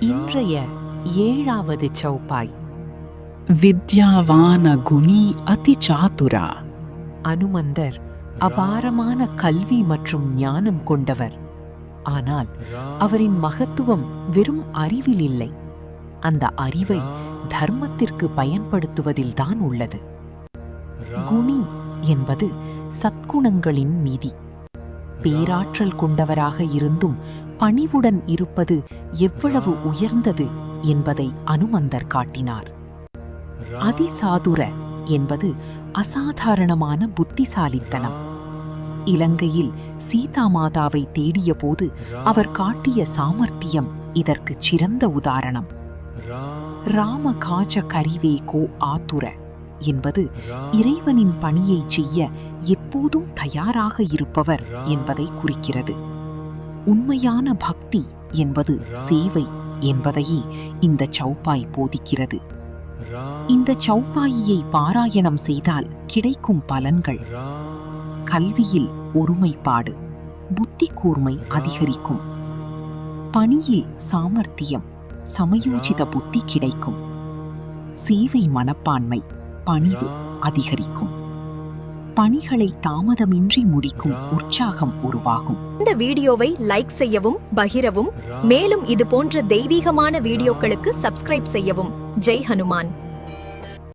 இன்றைய 7வது சௌபாய். வித்யாவான குணி அதி சாதுரா. அனுமந்தர் அபாரமான கல்வி மற்றும் ஞானம் கொண்டவர். ஆனால் அவரின் மகத்துவம் வெறும் அறிவில் இல்லை, அந்த அறிவை தர்மத்திற்கு பயன்படுத்துவதில்தான் உள்ளது. குணி என்பது சத்குணங்களின் மீதி. பேராற்றல் கொண்டவராக இருந்தும் பணிவுடன் இருப்பது எவ்வளவு உயர்ந்தது என்பதை அனுமந்தர் காட்டினார். அதிசாதுர என்பது அசாதாரணமான புத்திசாலித்தனம். இலங்கையில் சீதா மாதாவை தேடிய போது அவர் காட்டிய சாமர்த்தியம் இதற்கு சிறந்த உதாரணம். ராம காஜ கரிவே கோ ஆதுர என்பது இறைவனின் பணியை செய்ய எப்போதும் தயாராக இருப்பவர் என்பதை குறிக்கிறது. உண்மையான பக்தி என்பது சேவை என்பதையே இந்த சௌபாய் போதிக்கிறது. இந்த சௌபாயியை பாராயணம் செய்தால் கிடைக்கும் பலன்கள்: கல்வியில் ஒருமைப்பாடு, புத்தி கூர்மை அதிகரிக்கும். பணியில் சாமர்த்தியம், சமயோஜித புத்தி கிடைக்கும். சேவை மனப்பான்மை, பணிவு அதிகரிக்கும். பணிகளை தாமதமின்றி முடிக்கும் உற்சாகம் உருவாகும். இந்த வீடியோவை லைக் செய்யவும், பகிரவும். மேலும் இது போன்ற தெய்வீகமான வீடியோக்களுக்கு சப்ஸ்கிரைப் செய்யவும். ஜெய் ஹனுமான்.